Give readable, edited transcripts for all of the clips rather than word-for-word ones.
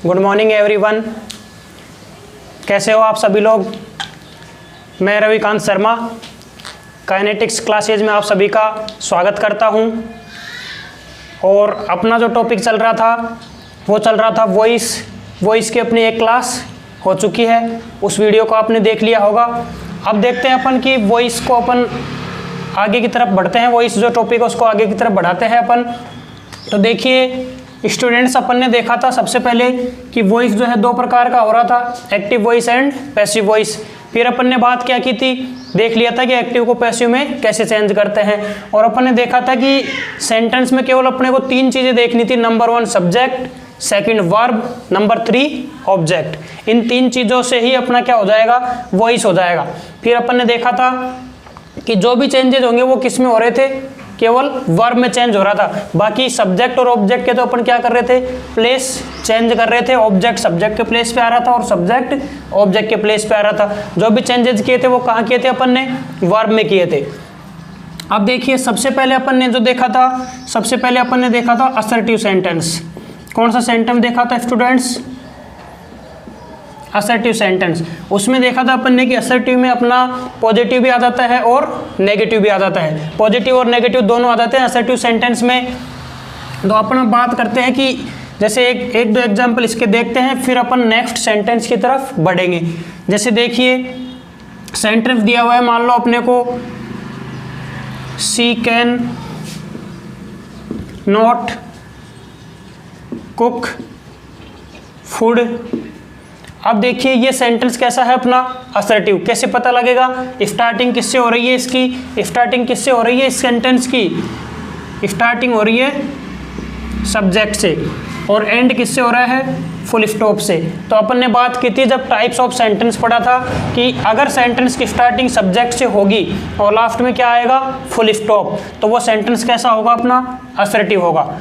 Good morning everyone, कैसे हो आप सभी लोग। मैं रविकांत शर्मा काइनेटिक्स क्लासेज में आप सभी का स्वागत करता हूं। और अपना जो टॉपिक चल रहा था वो चल रहा था वॉइस की अपनी एक क्लास हो चुकी है, उस वीडियो को आपने देख लिया होगा। अब देखते हैं अपन कि वॉइस को अपन आगे की तरफ बढ़ते हैं, वॉइस जो टॉपिक है उसको आगे की तरफ बढ़ाते हैं अपन। तो देखिए स्टूडेंट्स, अपन ने देखा था सबसे पहले कि वॉइस जो है दो प्रकार का हो रहा था, active voice and passive voice. फिर अपन ने बात क्या की थी, देख लिया था कि एक्टिव को पैसिव में कैसे चेंज करते हैं। और अपन ने देखा था कि सेंटेंस में केवल अपने को तीन चीज़ें देखनी थी, number 1 subject, second verb, number 3 object. इन तीन चीज़ों से ही अपना क्या हो जाएगा, वॉइस हो जाएगा। फिर अपन ने देखा था कि जो भी चेंजेज होंगे वो किस में हो रहे थे, केवल वर्ब में चेंज हो रहा था। बाकी सब्जेक्ट और ऑब्जेक्ट के तो अपन क्या कर रहे थे, प्लेस चेंज कर रहे थे। ऑब्जेक्ट सब्जेक्ट के प्लेस पे आ रहा था और सब्जेक्ट ऑब्जेक्ट के प्लेस पे आ रहा था। जो भी चेंजेस किए थे वो कहाँ किए थे, अपन ने वर्ब में किए थे। अब देखिए सबसे पहले अपन ने जो देखा था, सबसे पहले अपन ने देखा था असर्टिव सेंटेंस। कौन सा सेंटेंस देखा था स्टूडेंट्स, असर्टिव सेंटेंस। उसमें देखा था अपन ने कि असर्टिव में अपना पॉजिटिव भी आ जाता है और नेगेटिव भी आ जाता है, पॉजिटिव और नेगेटिव दोनों आ जाते हैं असर्टिव सेंटेंस में। तो अपन बात करते हैं कि जैसे एक दो एग्जांपल इसके देखते हैं, फिर अपन नेक्स्ट सेंटेंस की तरफ बढ़ेंगे। जैसे देखिए सेंटेंस दिया हुआ है, मान लो अपने को she can not cook food. अब देखिए ये सेंटेंस कैसा है अपना, असर्टिव। कैसे पता लगेगा, स्टार्टिंग किससे हो रही है इसकी, स्टार्टिंग किससे हो रही है इस सेंटेंस की, स्टार्टिंग हो रही है सब्जेक्ट से और एंड किससे हो रहा है, फुल स्टॉप से। तो अपन ने बात की थी जब टाइप्स ऑफ सेंटेंस पढ़ा था कि अगर सेंटेंस की स्टार्टिंग सब्जेक्ट से होगी और लास्ट में क्या आएगा, फुल स्टॉप, तो वो सेंटेंस कैसा होगा अपना, असर्टिव होगा।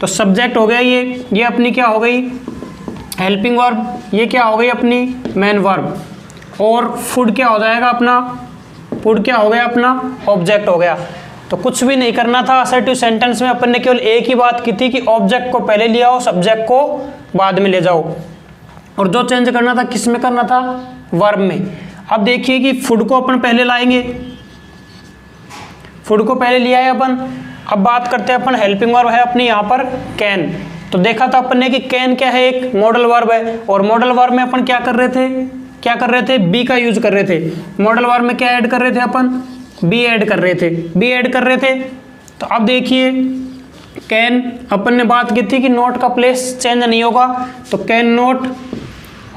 तो सब्जेक्ट हो गया ये अपनी क्या हो गई, हेल्पिंग वर्ब, ये क्या हो गई अपनी मेन वर्ब। और फूड क्या हो जाएगा अपना, फूड क्या हो गया अपना, ऑब्जेक्ट हो गया। तो कुछ भी नहीं करना था असर्टिव सेंटेंस में, अपन ने केवल एक ही बात की थी कि ऑब्जेक्ट को पहले ले आओ, सब्जेक्ट को बाद में ले जाओ। और जो चेंज करना था किस में करना था, वर्ब में। अब देखिए कि फूड को अपन पहले लाएंगे, फूड को पहले लिया है अपन। अब बात करते हैं अपन, हेल्पिंग वर्ब है अपनी यहाँ पर कैन। तो देखा था अपन ने कि कैन क्या है, एक मॉडल वर्ब है। और मॉडल वर्ब में अपन क्या कर रहे थे, बी का यूज कर रहे थे। मॉडल वर्ब में क्या ऐड कर रहे थे अपन, बी ऐड कर रहे थे। तो अब देखिए कैन, अपन ने बात की थी कि नोट का प्लेस चेंज नहीं होगा, तो कैन नोट,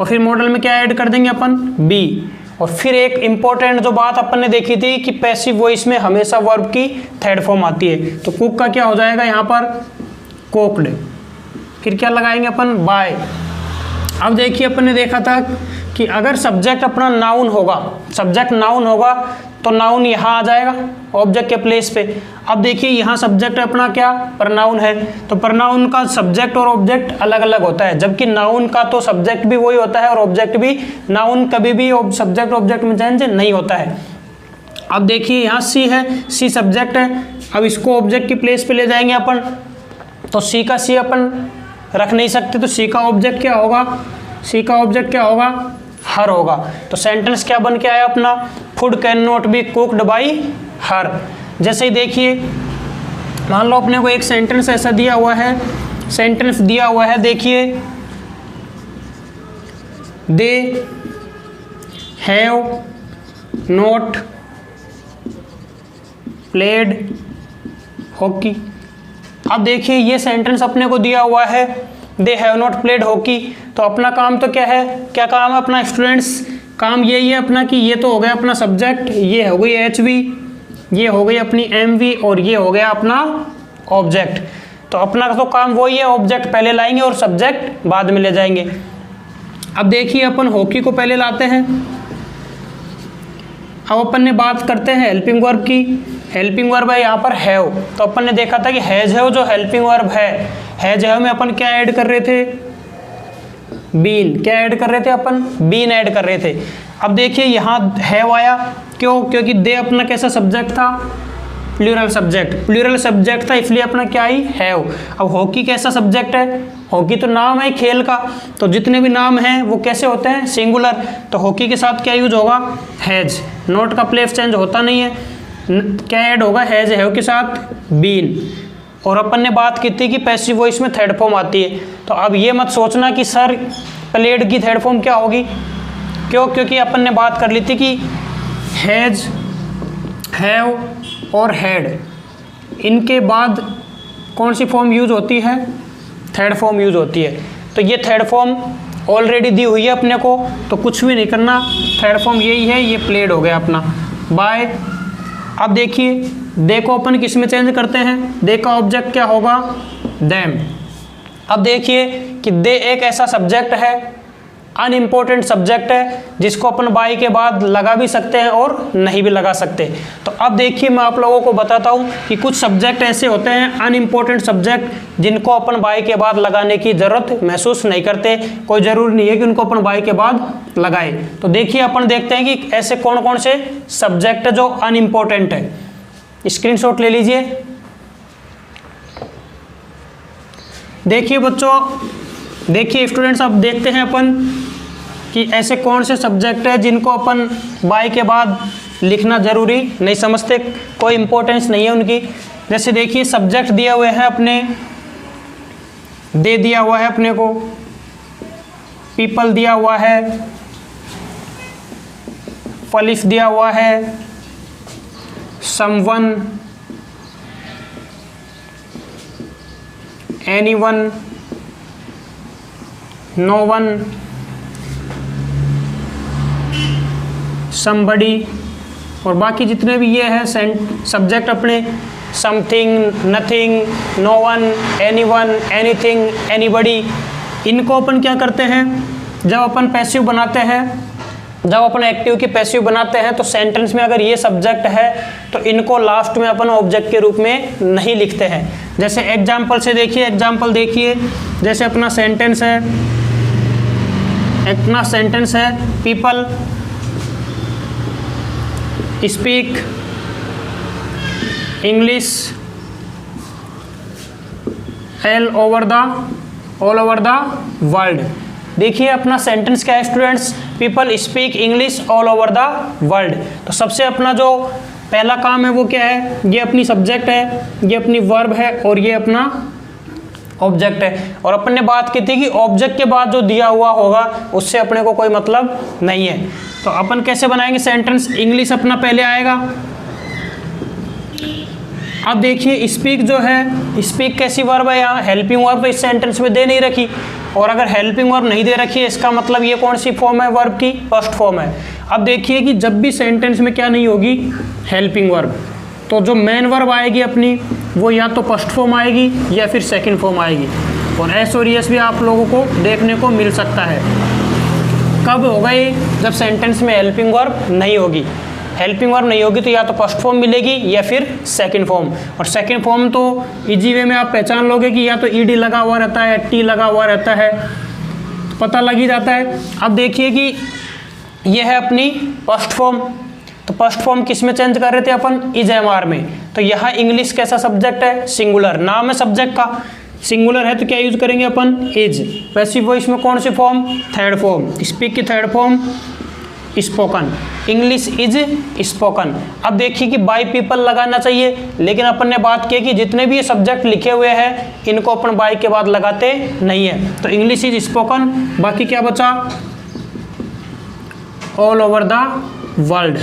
और फिर मॉडल में क्या ऐड कर देंगे अपन, बी। और फिर एक इंपॉर्टेंट जो बात अपन ने देखी थी कि पैसिव वॉइस में हमेशा वर्ब की थर्ड फॉर्म आती है। तो कुक का क्या हो जाएगा यहाँ पर, कुक्ड। फिर क्या लगाएंगे अपन, बाय। अब देखिए अपन ने देखा था कि अगर सब्जेक्ट अपना नाउन होगा, सब्जेक्ट नाउन होगा तो नाउन यहाँ आ जाएगा ऑब्जेक्ट के प्लेस पे। अब देखिए यहाँ सब्जेक्ट अपना क्या, प्रनाउन है, तो प्रनाउन का सब्जेक्ट और ऑब्जेक्ट अलग अलग होता है, जबकि नाउन का तो सब्जेक्ट भी वही होता है और ऑब्जेक्ट भी। नाउन कभी भी सब्जेक्ट ऑब्जेक्ट में चेंज नहीं होता है। अब देखिए यहाँ सी है, सी सब्जेक्ट है। अब इसको ऑब्जेक्ट की प्लेस पे ले जाएंगे अपन, तो सी का सी अपन रख नहीं सकते, तो सी का ऑब्जेक्ट क्या होगा, सी का ऑब्जेक्ट क्या होगा, हर होगा। तो सेंटेंस क्या बन के आया अपना, food can not be cooked by her. जैसे ही देखिए मान लो अपने को एक सेंटेंस ऐसा दिया हुआ है, सेंटेंस दिया हुआ है, देखिए they have not played hockey. अब देखिए ये सेंटेंस अपने को दिया हुआ है, they have not played hockey. तो अपना काम तो क्या है, क्या काम है अपना स्टूडेंट्स, काम यही है अपना कि ये तो हो गया अपना सब्जेक्ट, ये हो गई एचवी, ये हो गई अपनी एमवी, और ये हो गया अपना ऑब्जेक्ट। तो अपना तो काम वही है, ऑब्जेक्ट पहले लाएंगे और सब्जेक्ट बाद में ले जाएंगे। अब देखिए अपन हॉकी को पहले लाते हैं। अब अपन ने बात करते हैं हेल्पिंग वर्ब की। हेल्पिंग वर्ब है यहाँ पर हैव। तो अपन ने देखा था कि हैज हैव जो हेल्पिंग वर्ब है, हैज हैव में अपन क्या ऐड कर रहे थे, बीन। क्या ऐड कर रहे थे अपन, बीन ऐड कर रहे थे। अब देखिए यहाँ हैव आया, क्यों, क्योंकि दे अपना कैसा सब्जेक्ट था, प्लूरल सब्जेक्ट, प्लूरल सब्जेक्ट था इसलिए अपना क्या ही हैव। अब हॉकी कैसा सब्जेक्ट है, हॉकी तो नाम है खेल का, तो जितने भी नाम हैं वो कैसे होते हैं, सिंगुलर, तो हॉकी के साथ क्या यूज होगा, हैज। नोट का प्लेस चेंज होता नहीं है, क्या ऐड होगा, हैज हैव के साथ बीन। और अपन ने बात की थी कि पैसिव वॉइस में थर्ड फॉर्म आती है, तो अब ये मत सोचना कि सर प्लेड की थर्ड फॉर्म क्या होगी, क्यों, क्योंकि अपन ने बात कर ली थी कि हैज, हैव और हैड, इनके बाद कौन सी फॉर्म यूज होती है, थर्ड फॉर्म यूज होती है। तो ये थर्ड फॉर्म ऑलरेडी दी हुई है अपने को, तो कुछ भी नहीं करना, थर्ड फॉर्म यही है, ये प्लेड हो गया अपना बाय। अब देखिए दे को अपन किस में चेंज करते हैं, दे का ऑब्जेक्ट क्या होगा, देम। अब देखिए कि दे एक ऐसा सब्जेक्ट है, अनइम्पोर्टेंट सब्जेक्ट है, जिसको अपन बाई के बाद लगा भी सकते हैं और नहीं भी लगा सकते। तो अब देखिए मैं आप लोगों को बताता हूँ कि कुछ सब्जेक्ट ऐसे होते हैं अनइम्पोर्टेंट सब्जेक्ट, जिनको अपन बाई के बाद लगाने की ज़रूरत महसूस नहीं करते, कोई ज़रूरी नहीं है कि उनको अपन बाई के बाद लगाए। तो देखिए अपन देखते हैं कि ऐसे कौन कौन से सब्जेक्ट जो अनइम्पोर्टेंट है, स्क्रीनशॉट ले लीजिए। देखिए बच्चों, देखिए स्टूडेंट्स, अब देखते हैं अपन कि ऐसे कौन से सब्जेक्ट है जिनको अपन बाई के बाद लिखना जरूरी नहीं समझते, कोई इंपॉर्टेंस नहीं है उनकी। जैसे देखिए सब्जेक्ट दिया हुए हैं अपने, दे दिया हुआ है अपने को, पीपल दिया हुआ है, पुलिस दिया हुआ है, someone, anyone, no one, somebody, और बाकी जितने भी ये हैं सब्जेक्ट अपने, something, nothing, no one, anyone, anything, anybody, इनको अपन क्या करते हैं, जब अपन पैसिव बनाते हैं, जब अपन एक्टिव की पैसिव बनाते हैं, तो सेंटेंस में अगर ये सब्जेक्ट है तो इनको लास्ट में अपन ऑब्जेक्ट के रूप में नहीं लिखते हैं। जैसे एग्जाम्पल से देखिए, एग्जाम्पल देखिए, जैसे अपना सेंटेंस है, अपना सेंटेंस है, people speak English all over the world. देखिए अपना सेंटेंस क्या है students, people speak English all over the world. तो सबसे अपना जो पहला काम है वो क्या है, ये अपनी सब्जेक्ट है, ये अपनी वर्ब है और ये अपना ऑब्जेक्ट है। और अपन ने बात की थी कि ऑब्जेक्ट के बाद जो दिया हुआ होगा उससे अपने को कोई मतलब नहीं है। तो अपन कैसे बनाएंगे सेंटेंस, इंग्लिश अपना पहले आएगा। अब देखिए स्पीक जो है, स्पीक कैसी वर्ब है, यहाँ हेल्पिंग वर्ब तो इस सेंटेंस में दे नहीं रखी, और अगर हेल्पिंग वर्ब नहीं दे रखी है इसका मतलब ये कौन सी फॉर्म है, वर्ब की फर्स्ट फॉर्म है। अब देखिए कि जब भी सेंटेंस में क्या नहीं होगी, हेल्पिंग वर्ब, तो जो मेन वर्ब आएगी अपनी वो या तो फर्स्ट फॉर्म आएगी या फिर सेकंड फॉर्म आएगी। और एस और यस भी आप लोगों को देखने को मिल सकता है। कब होगा ये, जब सेंटेंस में हेल्पिंग वर्ब नहीं होगी। हेल्पिंग वर्ब नहीं होगी तो या तो फर्स्ट फॉर्म मिलेगी या फिर सेकंड फॉर्म। और सेकंड फॉर्म तो इजी वे में आप पहचान लोगे कि या तो ईडी लगा हुआ रहता है, टी लगा हुआ रहता है, तो पता लग ही जाता है। अब देखिए कि ये है अपनी फर्स्ट फॉर्म, तो फर्स्ट फॉर्म किस में चेंज कर रहे थे अपन, इज एम आर में। तो यहाँ इंग्लिश कैसा सब्जेक्ट है, सिंगुलर, नाम है सब्जेक्ट का, सिंगुलर है तो क्या यूज करेंगे अपन, इज। पैसिव वॉइस में कौन सी फॉर्म, थर्ड फॉर्म, स्पीक की third form spoken, English is spoken. अब देखिए कि बाय पीपल लगाना चाहिए, लेकिन अपन ने बात की कि जितने भी ये सब्जेक्ट लिखे हुए हैं इनको अपन बाय के बाद लगाते नहीं है। तो इंग्लिश इज स्पोकन, बाकी क्या बचा, ऑल ओवर द वर्ल्ड।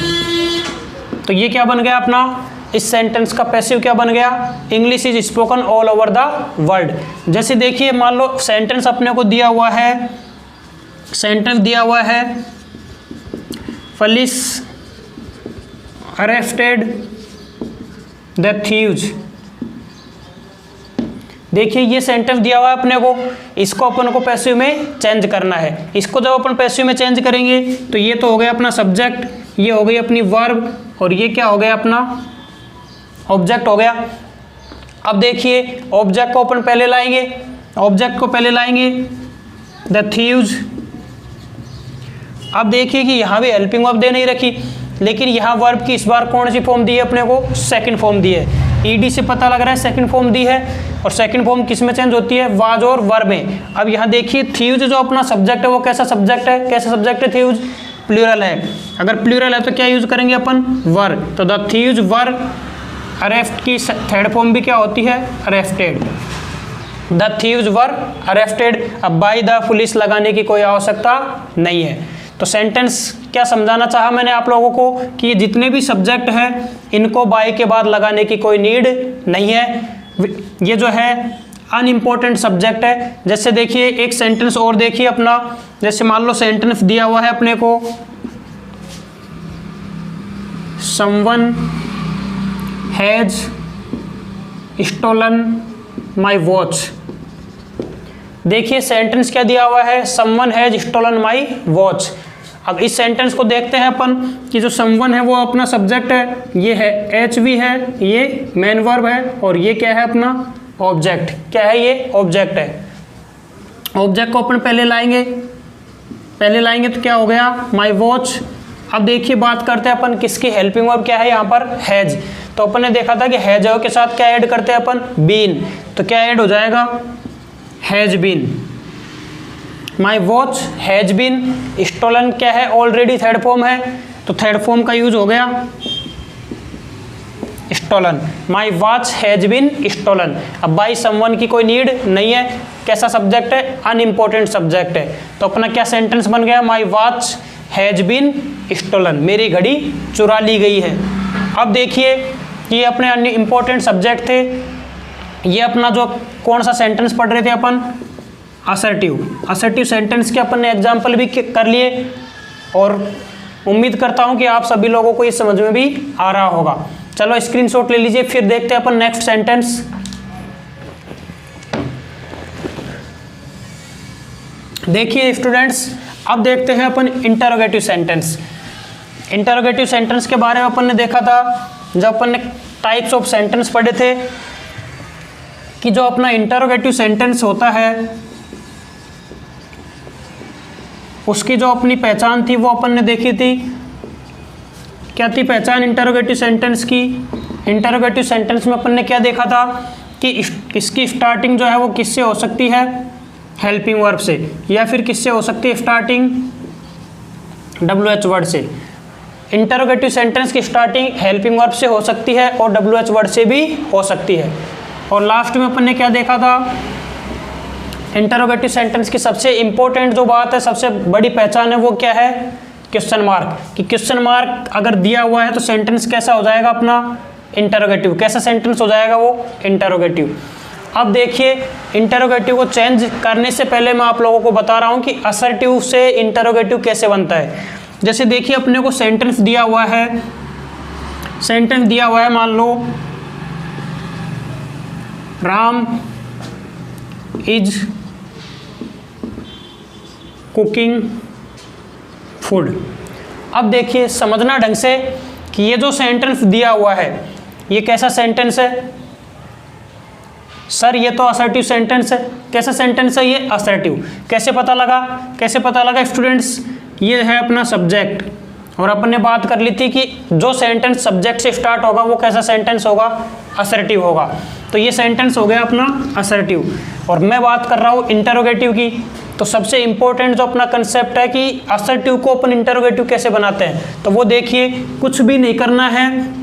तो ये क्या बन गया अपना, इस सेंटेंस का पैसिव क्या बन गया, English is spoken all over the world. जैसे देखिए मान लो सेंटेंस अपने को दिया हुआ है, सेंटेंस दिया हुआ है, पुलिस अरेस्टेड द थीव्स। देखिए ये सेंटेंस दिया हुआ है अपने को, इसको अपन को पैसिव में चेंज करना है। इसको जब अपन पैसिव में चेंज करेंगे तो ये तो हो गया अपना सब्जेक्ट, ये हो गई अपनी वर्ब, और ये क्या हो गया अपना ऑब्जेक्ट हो गया। अब देखिए ऑब्जेक्ट को अपन पहले लाएंगे, ऑब्जेक्ट को पहले लाएंगे द थीव्स। अब देखिए कि यहाँ भी हेल्पिंग वर्ब दे नहीं रखी, लेकिन यहाँ वर्ब की इस बार कौन सी फॉर्म दी है अपने को, सेकंड फॉर्म दी है। ईडी से पता लग रहा है सेकंड फॉर्म दी है, और सेकंड फॉर्म किस में चेंज होती है, वाज और वर्ब में। अब यहाँ देखिए थ्यूज जो अपना सब्जेक्ट है वो कैसा सब्जेक्ट है, कैसा सब्जेक्ट है, थ्यूज प्लूरल है। अगर प्लूरल है तो क्या यूज करेंगे अपन, वर। तो द थ्यूज वर अरेस्ट की थर्ड फॉर्म भी क्या होती है, arrested. The thieves were arrested. अब बाय द पुलिस लगाने की कोई आवश्यकता नहीं है। तो सेंटेंस क्या समझाना चाहा मैंने आप लोगों को कि ये जितने भी सब्जेक्ट हैं इनको बाय के बाद लगाने की कोई नीड नहीं है। ये जो है अनइम्पोर्टेंट सब्जेक्ट है। जैसे देखिए एक सेंटेंस और देखिए अपना, जैसे मान लो सेंटेंस दिया हुआ है अपने को, someone has stolen my watch. देखिए सेंटेंस क्या दिया हुआ है, someone has stolen my watch. अब इस सेंटेंस को देखते हैं अपन कि जो समवन है वो अपना सब्जेक्ट है, ये है एचवी है, ये मेन वर्ब है, और ये क्या है अपना ऑब्जेक्ट। क्या है ये, ऑब्जेक्ट है। ऑब्जेक्ट को अपन पहले लाएंगे तो क्या हो गया, माई वॉच। अब देखिए बात करते हैं अपन किसकी, हेल्पिंग वर्ब क्या है यहाँ पर, हैज। तो अपन ने देखा था कि हैज के साथ क्या ऐड करते हैं अपन, बीन। तो क्या ऐड हो जाएगा, has been. My watch has been stolen क्या है, ऑलरेडी थर्ड फॉर्म है, तो थर्ड फॉर्म का यूज हो गया stolen. My watch has been stolen. अब बाई समवन की कोई नीड नहीं है। कैसा सब्जेक्ट है, अनइम्पोर्टेंट सब्जेक्ट है। तो अपना क्या सेंटेंस बन गया, my watch has been stolen, मेरी घड़ी चुरा ली गई है। अब देखिए ये अपने अन्य इंपॉर्टेंट सब्जेक्ट थे। ये अपना जो कौन सा सेंटेंस पढ़ रहे थे अपन, असर्टिव सेंटेंस के अपन ने एग्जाम्पल भी कर लिए, और उम्मीद करता हूं कि आप सभी लोगों को ये समझ में भी आ रहा होगा। चलो स्क्रीनशॉट ले लीजिए, फिर देखते हैं अपन नेक्स्ट सेंटेंस। देखिए स्टूडेंट्स, अब देखते हैं अपन इंटरोगेटिव सेंटेंस। इंटरोगेटिव सेंटेंस के बारे में अपन ने देखा था जब अपन ने टाइप्स ऑफ सेंटेंस पढ़े थे कि जो अपना इंटरोगेटिव सेंटेंस होता है उसकी जो अपनी पहचान थी वो अपन ने देखी थी। क्या थी पहचान इंटरोगेटिव सेंटेंस की? इंटरोगेटिव सेंटेंस में अपन ने क्या देखा था कि इसकी स्टार्टिंग जो है वो किससे हो सकती है, हेल्पिंग वर्ब से, या फिर किससे हो सकती है स्टार्टिंग, WH वर्ड से। इंटरोगेटिव सेंटेंस की स्टार्टिंग हेल्पिंग वर्ब से हो सकती है और WH वर्ड से भी हो सकती है। और लास्ट में अपन ने क्या देखा था, इंटरोगेटिव सेंटेंस की सबसे इंपॉर्टेंट जो बात है, सबसे बड़ी पहचान है वो क्या है, क्वेश्चन मार्क। कि क्वेश्चन मार्क अगर दिया हुआ है तो सेंटेंस कैसा हो जाएगा अपना, इंटरोगेटिव। कैसा सेंटेंस हो जाएगा वो, इंटरोगेटिव। अब देखिए इंटरोगेटिव को चेंज करने से पहले मैं आप लोगों को बता रहा हूँ कि असर्टिव से इंटरोगेटिव कैसे बनता है। जैसे देखिए अपने को सेंटेंस दिया हुआ है, मान लो राम इज कुकिंग फूड। अब देखिए समझना ढंग से कि ये जो सेंटेंस दिया हुआ है ये कैसा सेंटेंस है। सर ये तो असर्टिव सेंटेंस है। कैसा सेंटेंस है ये, असर्टिव। कैसे पता लगा स्टूडेंट्स, ये है अपना सब्जेक्ट, और अपन ने बात कर ली थी कि जो सेंटेंस सब्जेक्ट से स्टार्ट होगा वो कैसा सेंटेंस होगा, असर्टिव होगा। तो ये सेंटेंस हो गया अपना असर्टिव। और मैं बात कर रहा हूँ इंटरोगेटिव की। तो सबसे इंपॉर्टेंट जो अपना कंसेप्ट है कि असर्टिव को अपन इंटरोगेटिव कैसे बनाते हैं, तो वो देखिए कुछ भी नहीं करना है,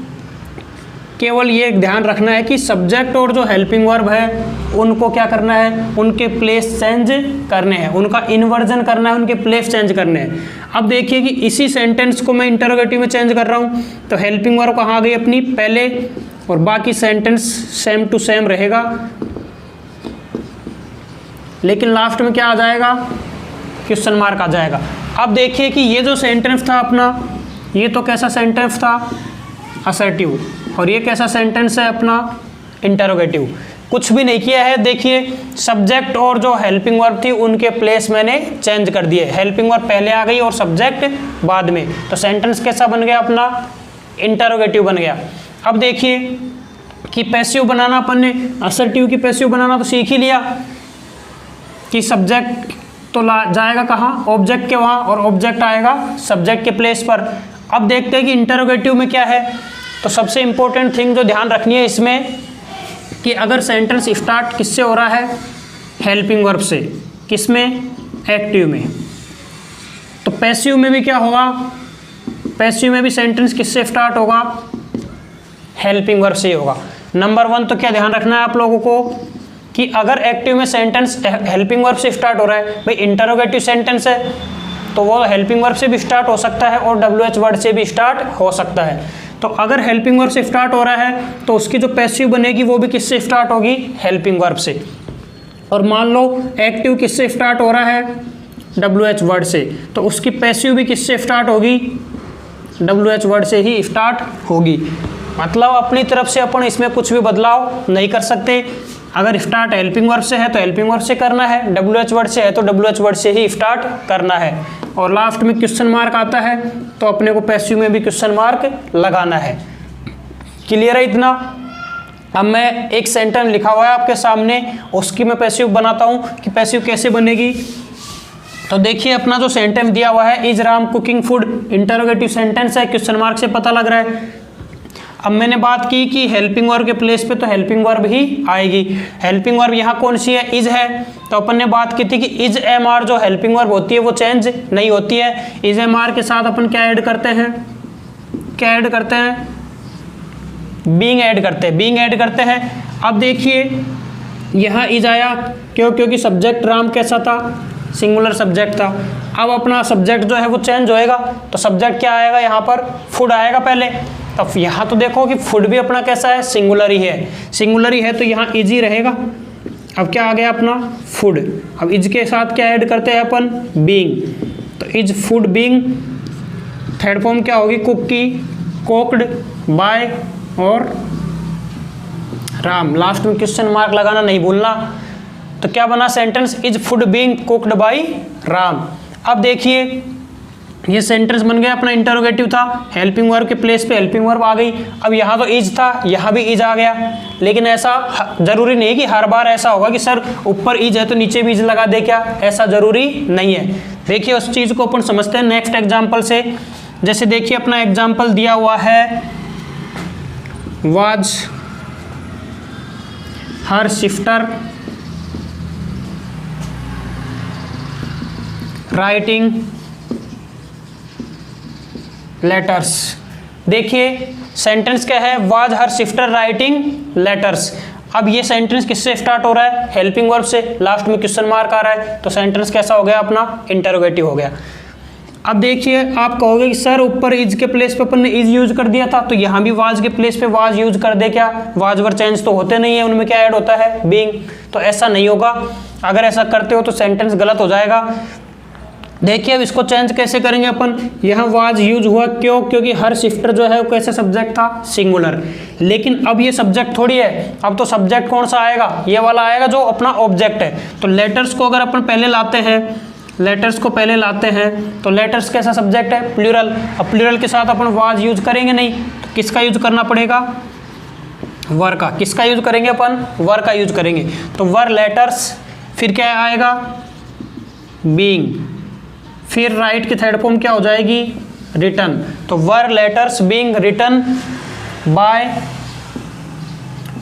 केवल ये ध्यान रखना है कि सब्जेक्ट और जो हेल्पिंग वर्ब है उनको क्या करना है, उनके प्लेस चेंज करने हैं, उनका इन्वर्जन करना है, उनके प्लेस चेंज करने हैं। अब देखिए कि इसी सेंटेंस को मैं इंटरोगेटिव में चेंज कर रहा हूँ, तो हेल्पिंग वर्ब कहाँ आ गई अपनी पहले, और बाकी सेंटेंस सेम टू सेम रहेगा, लेकिन लास्ट में क्या आ जाएगा, क्वेश्चन मार्क आ जाएगा। अब देखिए कि ये जो सेंटेंस था अपना, ये तो कैसा सेंटेंस था, असर्टिव, और ये कैसा सेंटेंस है अपना, इंटरोगेटिव। कुछ भी नहीं किया है। देखिए सब्जेक्ट और जो हेल्पिंग वर्ब थी उनके प्लेस मैंने चेंज कर दिए, हेल्पिंग वर्ब पहले आ गई और सब्जेक्ट बाद में, तो सेंटेंस कैसा बन गया अपना, इंटरोगेटिव बन गया। अब देखिए कि पैसिव बनाना अपन ने, असर्टिव की पैसिव बनाना तो सीख ही लिया कि सब्जेक्ट तो जाएगा कहाँ, ऑब्जेक्ट के वहाँ, और ऑब्जेक्ट आएगा सब्जेक्ट के प्लेस पर। अब देखते हैं कि इंटरोगेटिव में क्या है। तो सबसे इंपॉर्टेंट थिंग जो ध्यान रखनी है इसमें कि अगर सेंटेंस स्टार्ट किससे हो रहा है, हेल्पिंग वर्ब से, किसमें, एक्टिव में, तो पैसिव में भी क्या होगा, पैसिव में भी सेंटेंस किससे स्टार्ट होगा, हेल्पिंग वर्ब से ही होगा। नंबर 1 तो क्या ध्यान रखना है आप लोगों को कि अगर एक्टिव में सेंटेंस हेल्पिंग वर्ब से स्टार्ट हो रहा है, भाई इंटरोगेटिव सेंटेंस है तो वो हेल्पिंग वर्ब से भी स्टार्ट हो सकता है और WH वर्ड से भी स्टार्ट हो सकता है। तो अगर हेल्पिंग वर्ब से स्टार्ट हो रहा है तो उसकी जो पैसिव बनेगी वो भी किससे स्टार्ट होगी, हेल्पिंग वर्ब से। और मान लो एक्टिव किससे स्टार्ट हो रहा है, WH वर्ड से, तो उसकी पैसिव भी किससे स्टार्ट होगी, WH वर्ड से ही स्टार्ट होगी। मतलब अपनी तरफ से अपन इसमें कुछ भी बदलाव नहीं कर सकते। अगर स्टार्ट हेल्पिंग वर्ब से है तो हेल्पिंग वर्ब से करना है, WH वर्ड से है तो WH वर्ड से ही स्टार्ट करना है। और लास्ट में क्वेश्चन मार्क आता है तो अपने को पैसिव में भी क्वेश्चन मार्क लगाना है। क्लियर है इतना। अब मैं एक सेंटेंस लिखा हुआ है आपके सामने, उसकी मैं पैसिव बनाता हूँ कि पैसिव कैसे बनेगी। तो देखिए अपना जो सेंटेंस दिया हुआ है, is Ram cooking food, interrogative sentence है, क्वेश्चन मार्क से पता लग रहा है। अब मैंने बात की कि हेल्पिंग वर्ब के प्लेस पे तो हेल्पिंग वर्ब ही आएगी। हेल्पिंग वर्ब यहाँ कौन सी है, इज है। तो अपन ने बात की थी कि इज एम आर जो हेल्पिंग वर्ब होती है वो चेंज नहीं होती है। इज एम आर के साथ अपन क्या ऐड करते हैं, क्या ऐड करते हैं, बीइंग ऐड करते हैं, बीइंग ऐड करते हैं। अब देखिए यहाँ इज आया क्यों, क्योंकि सब्जेक्ट राम कैसा था, सिंगुलर सब्जेक्ट था। अब अपना सब्जेक्ट जो है वो चेंज होएगा तो सब्जेक्ट क्या आएगा, यहाँ पर फूड आएगा पहले। तो यहाँ तो देखो कि फूड भी अपना कैसा है, सिंगुलर ही है, सिंगुलर ही है तो यहाँ इज ही रहेगा। अब क्या आ गया अपना फूड। अब इज के साथ क्या ऐड करते हैं अपन, बीइंग, तो is food being. Third form क्या होगी, कुकी, कोक्ड बाय और राम। लास्ट में क्वेश्चन मार्क लगाना नहीं भूलना। तो क्या बना sentence, is food being cooked bye Ram. अब देखिए ये सेंटेंस बन गया अपना, इंटरोगेटिव था, हेल्पिंग वर्ब के प्लेस पे हेल्पिंग वर्ब आ गई। अब यहाँ तो इज था, यहाँ भी इज आ गया। लेकिन ऐसा जरूरी नहीं कि हर बार ऐसा होगा कि सर ऊपर इज है तो नीचे भी इज लगा दे, क्या ऐसा जरूरी नहीं है। देखिए उस चीज को अपन समझते हैं नेक्स्ट एग्जाम्पल से। जैसे देखिए अपना एग्जाम्पल दिया हुआ है, was her sister writing letters. देखिए सेंटेंस क्या है, was her sister writing letters. अब ये सेंटेंस किससे स्टार्ट हो रहा है, हेल्पिंग वर्ब से, लास्ट में क्वेश्चन मार्क आ रहा है तो सेंटेंस कैसा हो गया अपना, इंटरोगेटिव हो गया। अब देखिए आप कहोगे कि सर ऊपर इज के प्लेस पे अपन ने इज यूज कर दिया था तो यहाँ भी वाज के प्लेस पे वाज यूज कर दे, क्या वाज वर्ड चेंज तो होते नहीं है, उनमें क्या ऐड होता है, बीइंग। तो ऐसा नहीं होगा, अगर ऐसा करते हो तो सेंटेंस गलत हो जाएगा। देखिए अब इसको चेंज कैसे करेंगे अपन, यहाँ वाज यूज हुआ क्यों, क्योंकि हर सिस्टर जो है वो कैसे सब्जेक्ट था, सिंगुलर। लेकिन अब ये सब्जेक्ट थोड़ी है, अब तो सब्जेक्ट कौन सा आएगा, ये वाला आएगा जो अपना ऑब्जेक्ट है। तो लेटर्स को अगर अपन पहले लाते हैं, लेटर्स को पहले लाते हैं तो लेटर्स कैसा सब्जेक्ट है, प्लूरल। अब प्लूरल के साथ अपन वाज यूज करेंगे नहीं तो किसका यूज करना पड़ेगा, वर का। किसका यूज करेंगे अपन, वर का यूज करेंगे। तो वर लेटर्स, फिर क्या आएगा, बीइंग, फिर राइट की थर्ड फॉर्म क्या हो जाएगी, रिटन। तो were letters being written by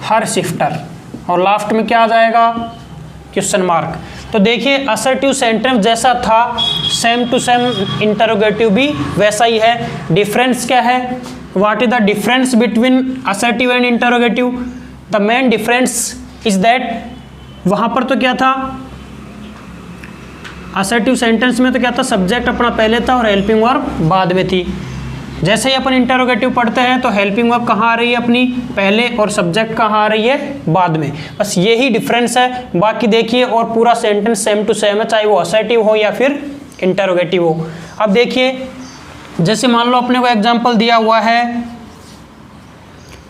her sister, और लास्ट में क्या आ जाएगा, क्वेश्चन मार्क। तो देखिए असर्टिव सेंटेंस जैसा था सेम टू सेम इंटरोगेटिव भी वैसा ही है। डिफरेंस क्या है, what is the difference between assertive and interrogative, the main difference is that, वहां पर तो क्या था, असर्टिव सेंटेंस में तो क्या था, सब्जेक्ट अपना पहले था और हेल्पिंग वर्ब बाद में थी। जैसे ही अपन इंटरोगेटिव पढ़ते हैं तो हेल्पिंग वर्ब कहाँ आ रही है अपनी, पहले, और सब्जेक्ट कहाँ आ रही है, बाद में। बस यही डिफरेंस है, बाकी देखिए और पूरा सेंटेंस सेम टू सेम है, चाहे वो असर्टिव हो या फिर इंटरोगेटिव हो। अब देखिए जैसे मान लो अपने को एग्जाम्पल दिया हुआ है,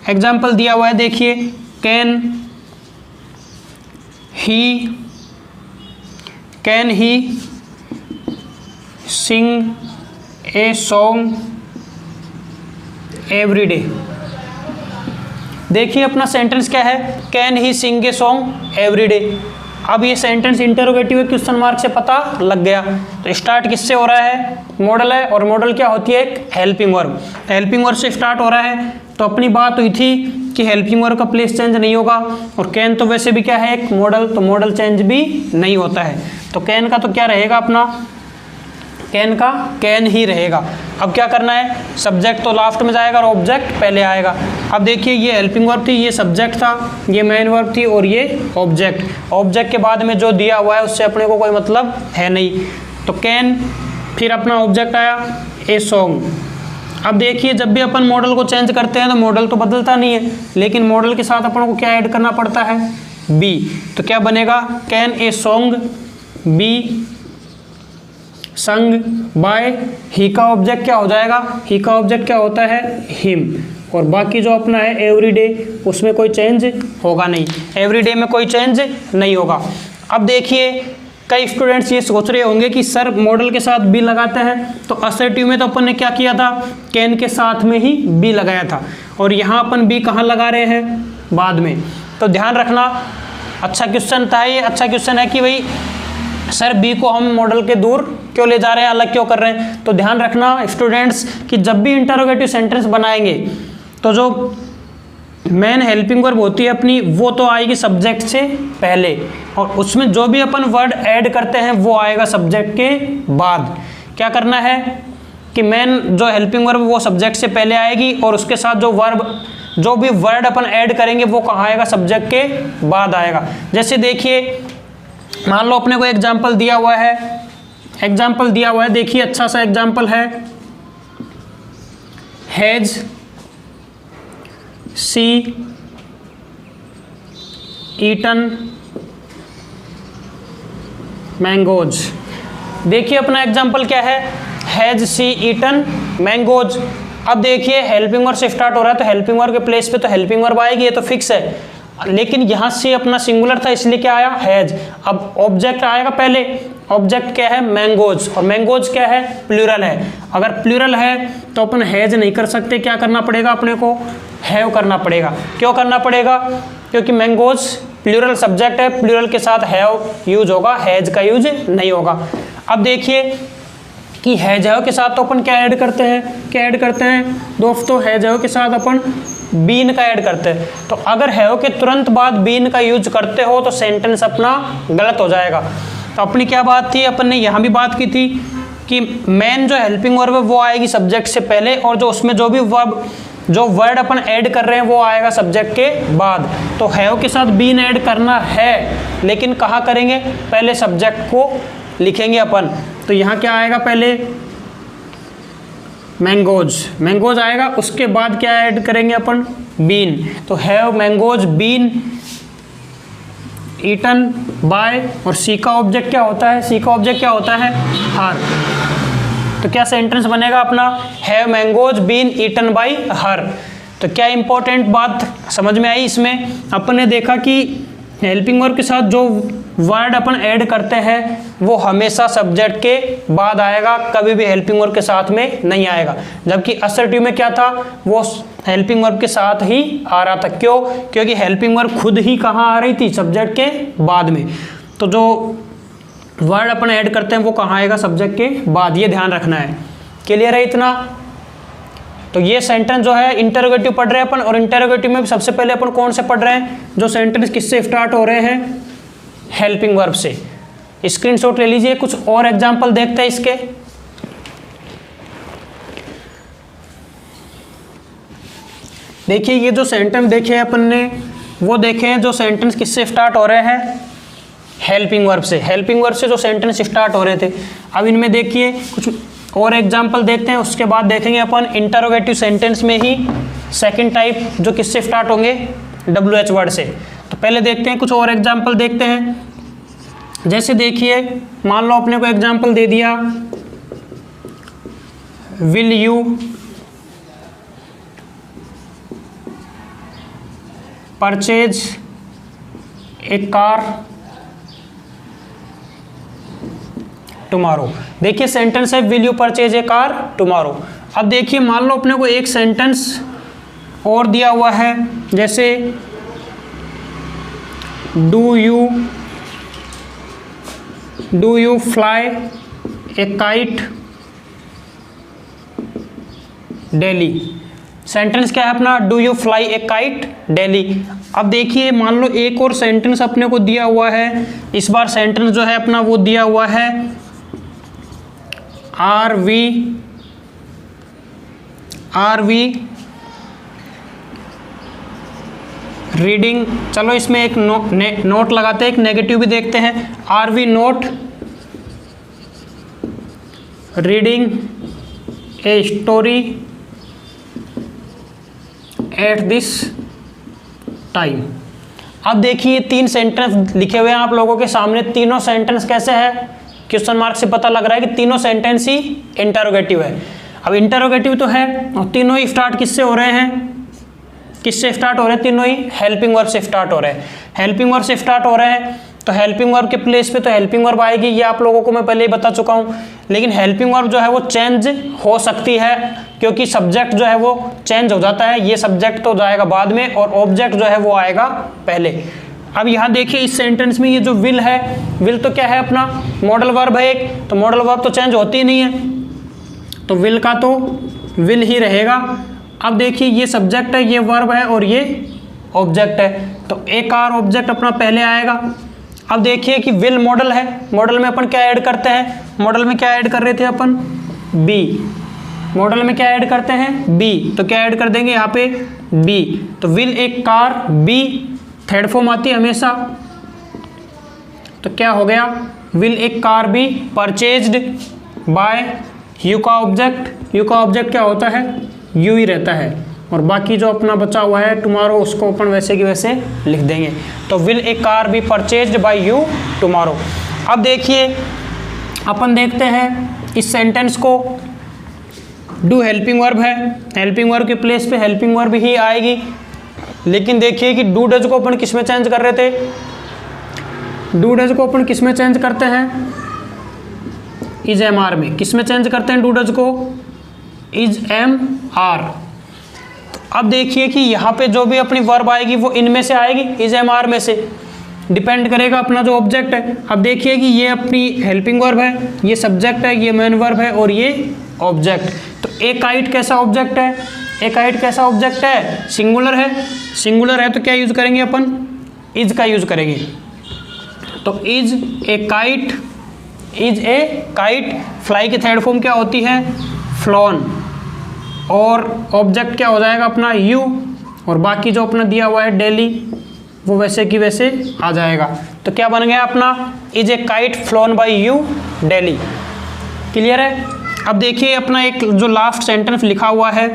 एग्जाम्पल दिया हुआ है, देखिए can he sing a song every day. देखिए अपना सेंटेंस क्या है, can he sing a song every day. अब ये सेंटेंस इंटरोगेटिव है, क्वेश्चन मार्क से पता लग गया। तो स्टार्ट किससे हो रहा है, मॉडल है, और मॉडल क्या होती है, एक हेल्पिंग वर्ब। हेल्पिंग वर्ब से स्टार्ट हो रहा है, तो अपनी बात हुई थी कि हेल्पिंग वर्ब का प्लेस चेंज नहीं होगा, और कैन तो वैसे भी क्या है, एक मॉडल, तो मॉडल चेंज भी नहीं होता है। तो कैन का तो क्या रहेगा अपना, कैन का कैन ही रहेगा। अब क्या करना है, सब्जेक्ट तो लास्ट में जाएगा और ऑब्जेक्ट पहले आएगा। अब देखिए ये हेल्पिंग वर्ब थी, ये सब्जेक्ट था, ये मेन वर्ब थी, और ये ऑब्जेक्ट। ऑब्जेक्ट के बाद में जो दिया हुआ है उससे अपने को कोई मतलब है नहीं। तो कैन, फिर अपना ऑब्जेक्ट आया ए सॉन्ग। अब देखिए जब भी अपन मॉडल को चेंज करते हैं तो मॉडल तो बदलता नहीं है, लेकिन मॉडल के साथ अपन को क्या ऐड करना पड़ता है, बी। तो क्या बनेगा, can a song be sung by he का ऑब्जेक्ट क्या हो जाएगा, ही का ऑब्जेक्ट क्या होता है, हिम। और बाकी जो अपना है एवरीडे, उसमें कोई चेंज होगा नहीं, एवरीडे में कोई चेंज नहीं होगा। अब देखिए कई स्टूडेंट्स ये सोच रहे होंगे कि सर मॉडल के साथ बी लगाते हैं, तो असर्टिव में तो अपन ने क्या किया था, कैन के साथ में ही बी लगाया था, और यहाँ अपन बी कहाँ लगा रहे हैं, बाद में। तो ध्यान रखना, अच्छा क्वेश्चन था ये, अच्छा क्वेश्चन है कि भाई सर बी को हम मॉडल के दूर क्यों ले जा रहे हैं, अलग क्यों कर रहे हैं। तो ध्यान रखना स्टूडेंट्स कि जब भी इंटरोगेटिव सेंटेंस बनाएंगे तो जो मेन हेल्पिंग वर्ब होती है अपनी, वो तो आएगी सब्जेक्ट से पहले, और उसमें जो भी अपन वर्ड ऐड करते हैं वो आएगा सब्जेक्ट के बाद। क्या करना है कि मेन जो हेल्पिंग वर्ब वो सब्जेक्ट से पहले आएगी, और उसके साथ जो भी वर्ड अपन ऐड करेंगे वो कहाँ आएगा, सब्जेक्ट के बाद आएगा। जैसे देखिए मान लो अपने को एग्जाम्पल दिया हुआ है, देखिए अच्छा सा एग्जाम्पल है, हैज सी ईटन मैंगोज। देखिए अपना एग्जाम्पल क्या है, हैज सी ईटन मैंगोज। अब देखिए हेल्पिंग वर्ब से स्टार्ट हो रहा है, तो हेल्पिंग वर्ब के प्लेस पे तो हेल्पिंग वर्ब आएगी, ये तो फिक्स है, लेकिन यहाँ से अपना सिंगुलर था इसलिए क्या आया, हैज। अब ऑब्जेक्ट आएगा पहले, ऑब्जेक्ट क्या है, मैंगोज, और मैंगोज क्या है, प्लूरल है। अगर प्लूरल है तो अपन हैज नहीं कर सकते, क्या करना पड़ेगा अपने को, हैव करना पड़ेगा। क्यों करना पड़ेगा, क्योंकि मैंगोज प्लूरल सब्जेक्ट है, प्लूरल के साथ हैव यूज होगा, हैज का यूज नहीं होगा। अब देखिए कि हैज हैव के साथ तो अपन क्या ऐड करते हैं, दोस्तों हैज हैव के साथ अपन बीन का ऐड करते हैं। तो अगर हैव के तुरंत बाद बीन का यूज करते हो तो सेंटेंस अपना गलत हो जाएगा। तो अपनी क्या बात थी, अपन ने यहाँ भी बात की थी कि मेन जो हेल्पिंग वर्ब है वो आएगी सब्जेक्ट से पहले, और जो उसमें जो वर्ड अपन ऐड कर रहे हैं वो आएगा सब्जेक्ट के बाद। तो हैव के साथ बीन ऐड करना है, लेकिन कहाँ करेंगे, पहले सब्जेक्ट को लिखेंगे अपन। तो यहाँ क्या आएगा, पहले मैंगोज आएगा, उसके बाद क्या ऐड करेंगे अपन, बीन। तो have mangoes been eaten by, और सी का ऑब्जेक्ट क्या होता है, हर। तो क्या सेंटेंस बनेगा अपना, have mangoes been eaten by her. तो क्या इंपॉर्टेंट बात समझ में आई इसमें, अपन ने देखा कि हेल्पिंग वर्ब के साथ जो वर्ड अपन ऐड करते हैं वो हमेशा सब्जेक्ट के बाद आएगा, कभी भी हेल्पिंग वर्ब के साथ में नहीं आएगा। जबकि असर्टिव में क्या था, वो हेल्पिंग वर्ब के साथ ही आ रहा था। क्यों, क्योंकि हेल्पिंग वर्ब खुद ही कहाँ आ रही थी, सब्जेक्ट के बाद में। तो जो वर्ड अपन ऐड करते हैं वो कहाँ आएगा, सब्जेक्ट के बाद। ये ध्यान रखना है। क्लियर है इतना। तो ये सेंटेंस जो है इंटरोगेटिव पढ़ रहे हैं अपन, और इंटरोगेटिव में सबसे पहले अपन कौन से पढ़ रहे हैं, जो सेंटेंस किससे स्टार्ट हो रहे हैं, हेल्पिंग वर्ब से। स्क्रीनशॉट ले लीजिए, कुछ और एग्जांपल देखते हैं इसके। देखिए ये जो सेंटेंस देखे अपन ने वो देखे हैं जो सेंटेंस किससे स्टार्ट हो रहे हैं, हेल्पिंग वर्ब से। हेल्पिंग वर्ब से जो सेंटेंस स्टार्ट हो रहे थे। अब इनमें देखिए कुछ और एग्जांपल देखते हैं, उसके बाद देखेंगे अपन इंटरोगेटिव सेंटेंस में ही सेकंड टाइप जो किससे स्टार्ट होंगे, WH वर्ड से। तो पहले देखते हैं, कुछ और एग्जांपल देखते हैं। जैसे देखिए मान लो अपने को एग्जांपल दे दिया, will you purchase a car tomorrow. देखिए सेंटेंस है will you purchase a car tomorrow. अब देखिए मान लो अपने को एक सेंटेंस और दिया हुआ है, जैसे do you do you fly A kite daily. Sentence क्या है अपना, do you fly A kite daily. अब देखिए मान लो एक और सेंटेंस अपने को दिया हुआ है, इस बार सेंटेंस जो है अपना वो दिया हुआ है आर वी रीडिंग। चलो इसमें एक नोट लगाते हैं, एक नेगेटिव भी देखते हैं। Are we not reading a story at this time. अब देखिए 3 सेंटेंस लिखे हुए हैं आप लोगों के सामने। तीनों सेंटेंस कैसे है, क्वेश्चन मार्क से पता लग रहा है कि तीनों सेंटेंस ही इंटरोगेटिव है। अब इंटरोगेटिव तो है और तीनों ही स्टार्ट किससे हो रहे हैं, किससे स्टार्ट हो रहे हैं, तीनों ही हेल्पिंग वर्ब से स्टार्ट हो रहे हैं। हेल्पिंग वर्ब से स्टार्ट हो रहे हैं तो हेल्पिंग वर्ब के प्लेस पे तो हेल्पिंग वर्ब आएगी, ये आप लोगों को मैं पहले ही बता चुका हूँ। लेकिन हेल्पिंग वर्ब जो है वो चेंज हो सकती है, क्योंकि सब्जेक्ट जो है वो चेंज हो जाता है। ये सब्जेक्ट तो जाएगा बाद में और ऑब्जेक्ट जो है वो आएगा पहले। अब यहाँ देखिए इस सेंटेंस में ये जो विल है, विल तो क्या है अपना मॉडल वर्ब है एक, तो मॉडल वर्ब तो चेंज होती ही नहीं है, तो विल का तो विल ही रहेगा। अब देखिए ये सब्जेक्ट है, ये वर्ब है और ये ऑब्जेक्ट है, तो एक और ऑब्जेक्ट अपना पहले आएगा। अब देखिए कि विल मॉडल है, मॉडल में अपन क्या ऐड करते हैं, मॉडल में क्या ऐड कर रहे थे अपन, बी। मॉडल में क्या ऐड करते हैं, बी, तो क्या ऐड कर देंगे यहाँ पे बी। तो विल एक कार बी, थर्ड फॉर्म आती है हमेशा, तो क्या हो गया, विल एक car be purchased by you का ऑब्जेक्ट। यू का ऑब्जेक्ट क्या होता है, यू ही रहता है, और बाकी जो अपना बचा हुआ है टुमारो उसको अपन वैसे की वैसे लिख देंगे। तो will a car be purchased by you tomorrow. अब देखिए अपन देखते हैं इस सेंटेंस को, डू हेल्पिंग वर्ब है, हेल्पिंग वर्ब के प्लेस पे हेल्पिंग वर्ब ही आएगी। लेकिन देखिए कि डू डज को अपन किस में चेंज कर रहे थे, डू डज को अपन किस में चेंज करते हैं, इज एम आर में। किस में चेंज करते हैं डू डज को, इज एम आर। अब देखिए कि यहाँ पे जो भी अपनी वर्ब आएगी वो इनमें से आएगी, इज एम आर में से, डिपेंड करेगा अपना जो ऑब्जेक्ट है। अब देखिए कि ये अपनी हेल्पिंग वर्ब है, ये सब्जेक्ट है, ये मेन वर्ब है और ये ऑब्जेक्ट। तो ए काइट कैसा ऑब्जेक्ट है, ए काइट कैसा ऑब्जेक्ट है, सिंगुलर है। सिंगुलर है तो क्या यूज करेंगे अपन, इज का यूज करेंगे। तो is a kite, is a kite. Fly की थर्ड फॉर्म क्या होती है, फ्लॉन, और ऑब्जेक्ट क्या हो जाएगा अपना यू, और बाकी जो अपना दिया हुआ है डेली वो वैसे की वैसे आ जाएगा। तो क्या बन गया अपना, is a kite flown by you daily. Clear है। अब देखिए अपना एक जो लास्ट सेंटेंस लिखा हुआ है,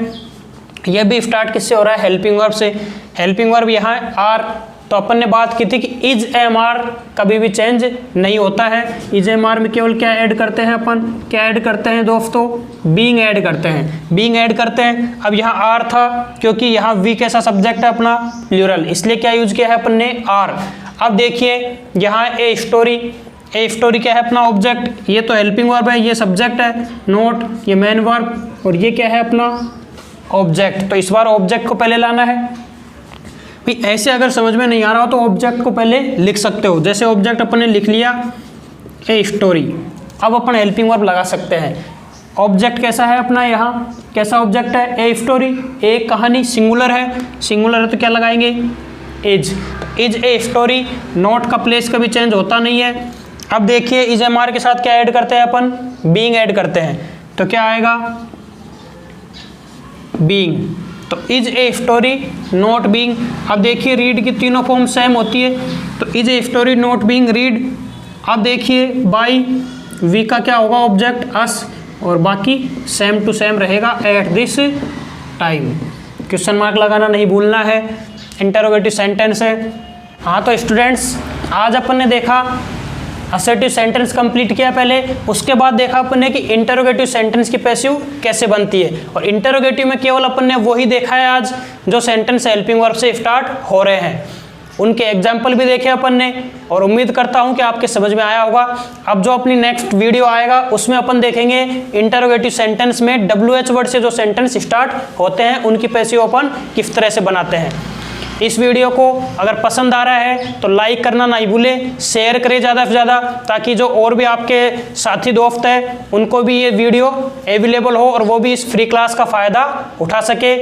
यह भी स्टार्ट किससे हो रहा है, हेल्पिंग वर्ब से। हेल्पिंग वर्ब यहाँ आर, तो अपन ने बात की थी कि इज एम आर कभी भी चेंज नहीं होता है। इज एम आर में केवल क्या ऐड करते हैं अपन, क्या ऐड करते हैं दोस्तों, बीइंग ऐड करते हैं, बीइंग ऐड करते हैं। अब यहाँ आर था क्योंकि यहाँ वी कैसा सब्जेक्ट है अपना, प्लूरल, इसलिए क्या यूज किया है अपन ने, आर। अब देखिए यहाँ ए स्टोरी, ए स्टोरी क्या है अपना ऑब्जेक्ट, ये तो हेल्पिंग वर्ब है, ये सब्जेक्ट है, नोट ये मेन वर्ब, और ये क्या है अपना ऑब्जेक्ट। तो इस बार ऑब्जेक्ट को पहले लाना है भाई। ऐसे अगर समझ में नहीं आ रहा हो तो ऑब्जेक्ट को पहले लिख सकते हो। जैसे ऑब्जेक्ट अपन ने लिख लिया ए स्टोरी, अब अपन हेल्पिंग वर्ब लगा सकते हैं। ऑब्जेक्ट कैसा है अपना, यहाँ कैसा ऑब्जेक्ट है, ए स्टोरी, एक कहानी, सिंगुलर है, सिंगुलर है तो क्या लगाएंगे, is. Is a story, note का प्लेस कभी चेंज होता नहीं है। अब देखिए इज एम आर के साथ क्या ऐड करते हैं अपन, बीइंग ऐड करते हैं, तो क्या आएगा, बीइंग। तो is a story not being. अब देखिए रीड की तीनों फॉर्म सेम होती है, तो is a story not being read. अब देखिए बाई, वी का क्या होगा ऑब्जेक्ट, अस, और बाकी सेम टू सेम रहेगा eight this time. Question mark लगाना नहीं भूलना है, इंटरोगेटिव सेंटेंस है। हाँ तो स्टूडेंट्स आज अपन ने देखा असर्टिव सेंटेंस कंप्लीट किया पहले, उसके बाद देखा अपन ने कि इंटरोगेटिव सेंटेंस की पैसिव कैसे बनती है। और इंटरोगेटिव में केवल अपन ने वही देखा है आज जो सेंटेंस हेल्पिंग वर्ब से स्टार्ट हो रहे हैं, उनके एग्जाम्पल भी देखे अपन ने, और उम्मीद करता हूं कि आपके समझ में आया होगा। अब जो अपनी नेक्स्ट वीडियो आएगा उसमें अपन देखेंगे इंटरोगेटिव सेंटेंस में WH वर्ड से जो सेंटेंस स्टार्ट होते हैं उनकी पैसिव अपन किस तरह से बनाते हैं। इस वीडियो को अगर पसंद आ रहा है तो लाइक करना नहीं भूलें, शेयर करें ज़्यादा से ज़्यादा, ताकि जो और भी आपके साथी दोस्त हैं उनको भी ये वीडियो अवेलेबल हो और वो भी इस फ्री क्लास का फ़ायदा उठा सके।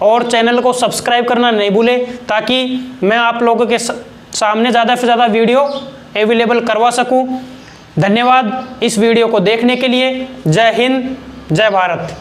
और चैनल को सब्सक्राइब करना नहीं भूलें ताकि मैं आप लोगों के सामने ज़्यादा से ज़्यादा वीडियो अवेलेबल करवा सकूं। धन्यवाद इस वीडियो को देखने के लिए। जय हिंद, जय भारत।